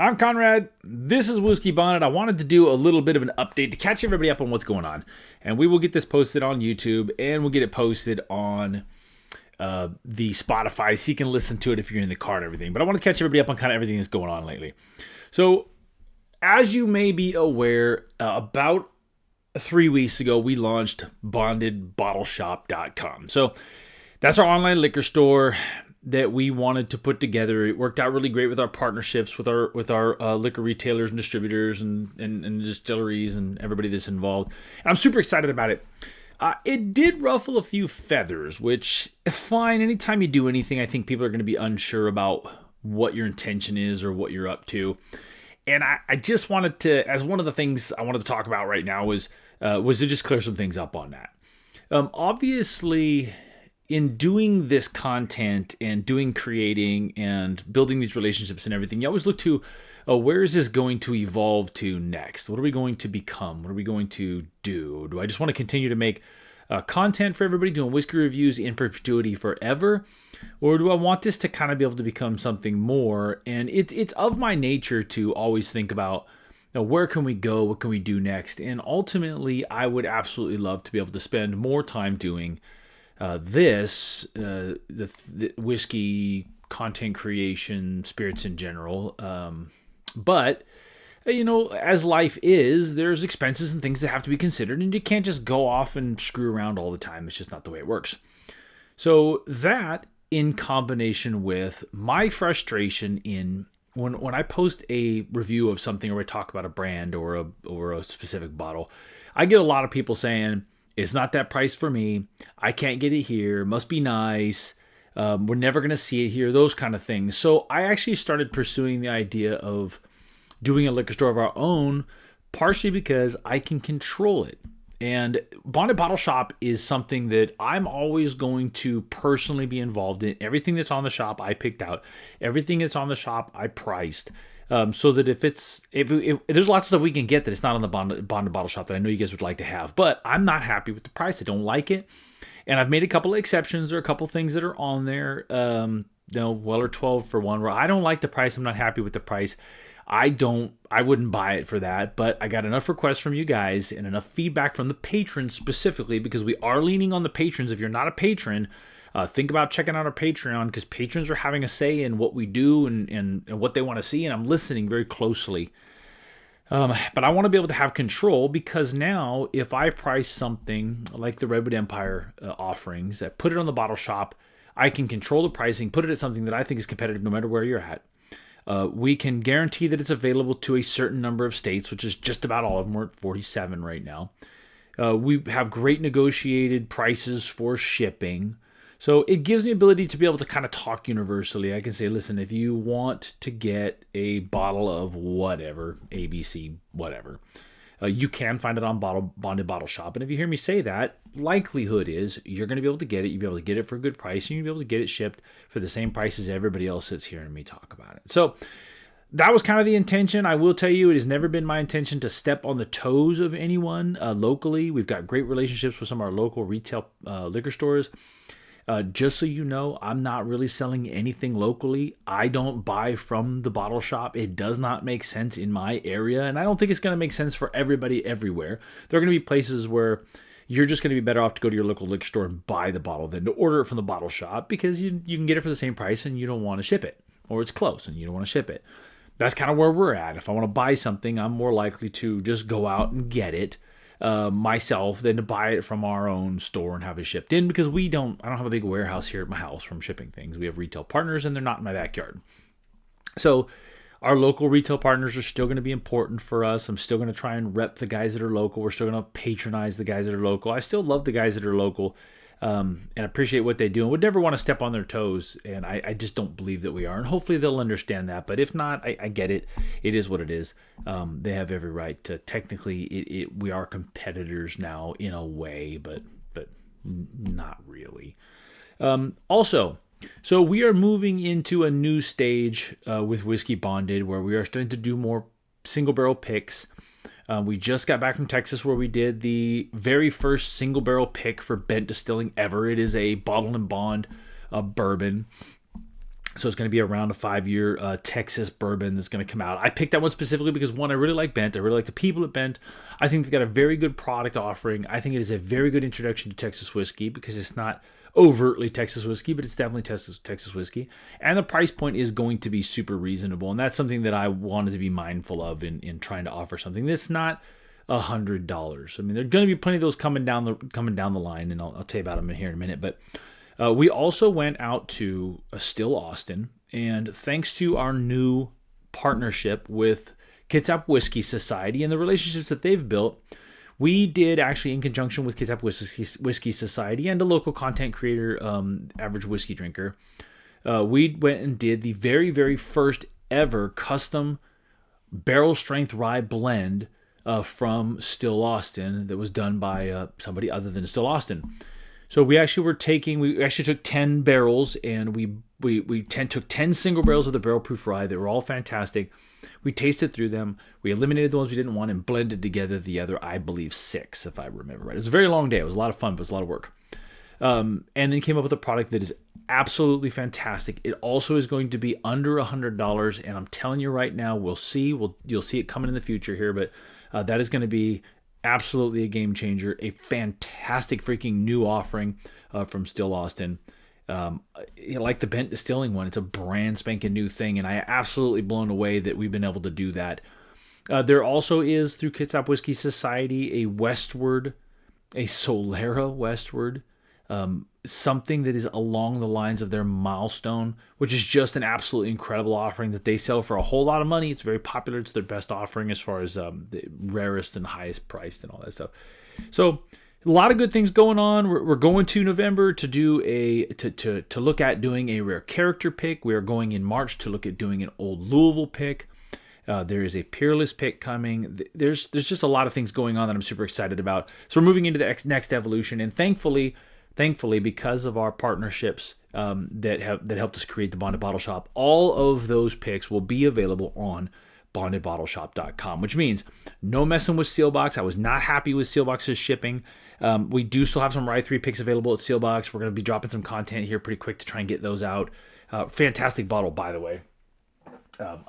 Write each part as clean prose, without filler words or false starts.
I'm Conrad. This is Whiskeybonded. I wanted to do a little bit of an update to catch everybody up on what's going on. And we will get this posted on YouTube and we'll get it posted on the Spotify so you can listen to it if you're in the car and everything. But I want to catch everybody up on kind of everything that's going on lately. So, as you may be aware, about 3 weeks ago, we launched bondedbottleshop.com. So, that's our online liquor store that we wanted to put together. It worked out really great with our partnerships with our liquor retailers and distributors and distilleries and everybody that's involved. And I'm super excited about it. It did ruffle a few feathers, which fine. Anytime you do anything, I think people are going to be unsure about what your intention is or what you're up to. And I just wanted to, as one of the things I wanted to talk about right now was to just clear some things up on that. Obviously, in doing this content and creating and building these relationships and everything, you always look to where is this going to evolve to next? What are we going to become? What are we going to do? Do I just want to continue to make content for everybody, doing whiskey reviews in perpetuity forever? Or do I want this to kind of be able to become something more? And it's of my nature to always think about, where can we go? What can we do next? And ultimately, I would absolutely love to be able to spend more time doing the whiskey content creation, spirits in general. But, as life is, there's expenses and things that have to be considered, and you can't just go off and screw around all the time. It's just not the way it works. So that, in combination with my frustration in when I post a review of something or I talk about a brand or a specific bottle, I get a lot of people saying, it's not that price for me. I can't get it here. Must be nice. We're never going to see it here. Those kind of things. So I actually started pursuing the idea of doing a liquor store of our own, partially because I can control it. And Bonded Bottle Shop is something that I'm always going to personally be involved in. Everything that's on the shop, I picked out. Everything that's on the shop, I priced. So that if there's lots of stuff we can get that it's not on the Bonded Bottle Shop that I know you guys would like to have, but I'm not happy with the price. I don't like it. And I've made a couple of exceptions. There are a couple of things that are on there, Weller 12 for one, where I don't like the price. I'm not happy with the price. I wouldn't buy it for that, but I got enough requests from you guys and enough feedback from the patrons specifically, because we are leaning on the patrons. If you're not a patron, think about checking out our Patreon, because patrons are having a say in what we do and what they want to see, and I'm listening very closely. But I want to be able to have control, because now if I price something like the Redwood Empire offerings, I put it on the bottle shop, I can control the pricing, put it at something that I think is competitive no matter where you're at. We can guarantee that it's available to a certain number of states, which is just about all of them. We're at 47 right now. We have great negotiated prices for shipping. So it gives me ability to be able to kind of talk universally. I can say, listen, if you want to get a bottle of whatever, ABC, whatever, you can find it on Bonded Bottle Shop. And if you hear me say that, likelihood is you're going to be able to get it. You'll be able to get it for a good price, and you'll be able to get it shipped for the same price as everybody else that's hearing me talk about it. So that was kind of the intention. I will tell you, it has never been my intention to step on the toes of anyone locally. We've got great relationships with some of our local retail liquor stores. Just so you know, I'm not really selling anything locally. I don't buy from the bottle shop. It does not make sense in my area, and I don't think it's going to make sense for everybody everywhere. There are going to be places where you're just going to be better off to go to your local liquor store and buy the bottle than to order it from the bottle shop, because you can get it for the same price and you don't want to ship it, or it's close and you don't want to ship it. That's kind of where we're at. If I want to buy something, I'm more likely to just go out and get it myself than to buy it from our own store and have it shipped in, because I don't have a big warehouse here at my house from shipping things. We have retail partners and they're not in my backyard. So our local retail partners are still going to be important for us. I'm still going to try and rep the guys that are local. We're still going to patronize the guys that are local. I still love the guys that are local and appreciate what they do, and would never want to step on their toes. And I just don't believe that we are. And hopefully they'll understand that. But if not, I get it. It is what it is. They have every right to. Technically, we are competitors now in a way, but not really. Also, so we are moving into a new stage with Whiskeybonded, where we are starting to do more single barrel picks. We just got back from Texas, where we did the very first single barrel pick for Bent Distilling ever. It is a bottle and bond bourbon. So it's going to be around a 5-year Texas bourbon that's going to come out. I picked that one specifically because, one, I really like Bent. I really like the people at Bent. I think they've got a very good product offering. I think it is a very good introduction to Texas whiskey because it's not overtly Texas whiskey, but it's definitely Texas whiskey. And the price point is going to be super reasonable. And that's something that I wanted to be mindful of in trying to offer something that's not $100. I mean, there are going to be plenty of those coming down the line, and I'll tell you about them here in a minute. But we also went out to Still Austin, and thanks to our new partnership with Kitsap Whiskey Society and the relationships that they've built, we did actually, in conjunction with Kitsap Whiskey Society and a local content creator, average whiskey drinker, we went and did the very, very first ever custom barrel strength rye blend from Still Austin that was done by somebody other than Still Austin. So we actually took 10 barrels, and we took 10 single barrels of the barrel proof rye. They were all fantastic. We tasted through them. We eliminated the ones we didn't want and blended together the other, I believe, 6, if I remember right. It was a very long day. It was a lot of fun, but it was a lot of work. And then came up with a product that is absolutely fantastic. It also is going to be under $100, and I'm telling you right now, we'll see. You'll see it coming in the future here, but that is going to be absolutely a game changer, a fantastic freaking new offering from Still Austin. Like the Bent Distilling one, it's a brand spanking new thing, and I am absolutely blown away that we've been able to do that. There also is, through Kitsap Whiskey Society, a Solera Westward, something that is along the lines of their Milestone, which is just an absolutely incredible offering that they sell for a whole lot of money. It's very popular. It's their best offering as far as the rarest and highest priced and all that stuff. So a lot of good things going on. We're going to November to do to look at doing a rare character pick. We are going in March to look at doing an old Louisville pick. There is a Peerless pick coming. There's just a lot of things going on that I'm super excited about. So we're moving into the next evolution, and thankfully, because of our partnerships that helped us create the Bonded Bottle Shop, all of those picks will be available on bondedbottleshop.com, which means no messing with Sealbox. I was not happy with Sealbox's shipping. We do still have some Rye 3 picks available at Sealbox. We're going to be dropping some content here pretty quick to try and get those out. Fantastic bottle, by the way.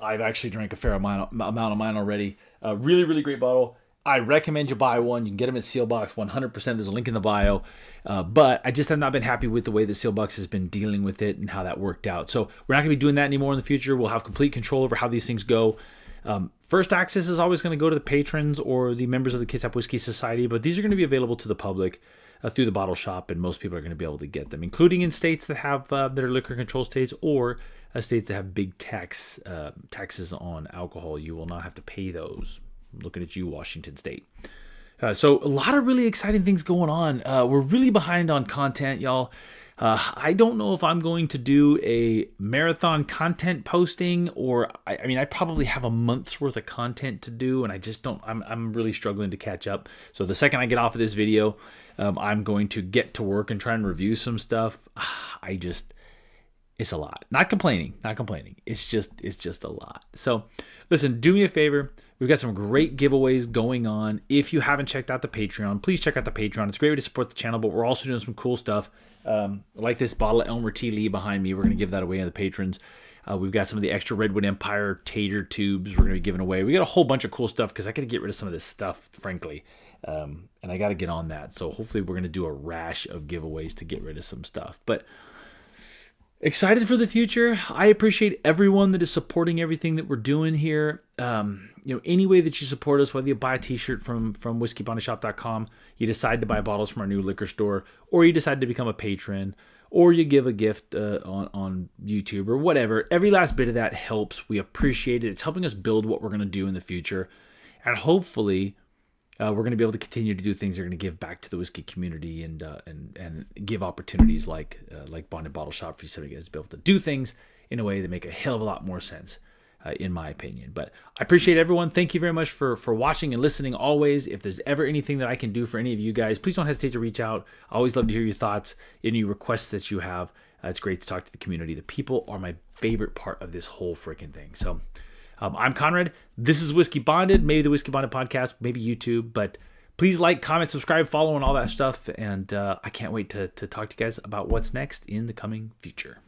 I've actually drank a fair amount of mine already. Really, really great bottle. I recommend you buy one. You can get them at Sealbox 100%. There's a link in the bio. But I just have not been happy with the way that Sealbox has been dealing with it and how that worked out. So we're not going to be doing that anymore in the future. We'll have complete control over how these things go. First access is always going to go to the patrons or the members of the Kitsap Whiskey Society, but these are going to be available to the public through the bottle shop, and most people are going to be able to get them, including in states that have that are liquor control states, or states that have big taxes on alcohol. You will not have to pay those. I'm looking at you, Washington State. So a lot of really exciting things going on. We're really behind on content, y'all. I don't know if I'm going to do a marathon content posting, or I probably have a month's worth of content to do, and I just don't. I'm really struggling to catch up. So the second I get off of this video, I'm going to get to work and try and review some stuff. It's a lot. Not complaining. It's just a lot. So listen, do me a favor. We've got some great giveaways going on. If you haven't checked out the Patreon, please check out the Patreon. It's a great way to support the channel, but we're also doing some cool stuff. Like this bottle of Elmer T. Lee behind me. We're going to give that away to the patrons. We've got some of the extra Redwood Empire tater tubes we're going to be giving away. We got a whole bunch of cool stuff because I got to get rid of some of this stuff, frankly. And I got to get on that. So hopefully we're going to do a rash of giveaways to get rid of some stuff. But excited for the future. I appreciate everyone that is supporting everything that we're doing here. Any way that you support us, whether you buy a t-shirt from whiskeybondedshop.com, you decide to buy bottles from our new liquor store, or you decide to become a patron, or you give a gift on YouTube or whatever. Every last bit of that helps. We appreciate it. It's helping us build what we're going to do in the future. And hopefully we're going to be able to continue to do things that are going to give back to the whiskey community and give opportunities like Bonded Bottle Shop for you guys to be able to do things in a way that make a hell of a lot more sense, in my opinion. But I appreciate everyone. Thank you very much for watching and listening always. If there's ever anything that I can do for any of you guys, please don't hesitate to reach out. I always love to hear your thoughts, any requests that you have. It's great to talk to the community. The people are my favorite part of this whole freaking thing. So I'm Conrad. This is Whiskey Bonded, maybe the Whiskey Bonded podcast, maybe YouTube. But please like, comment, subscribe, follow, and all that stuff. And I can't wait to talk to you guys about what's next in the coming future.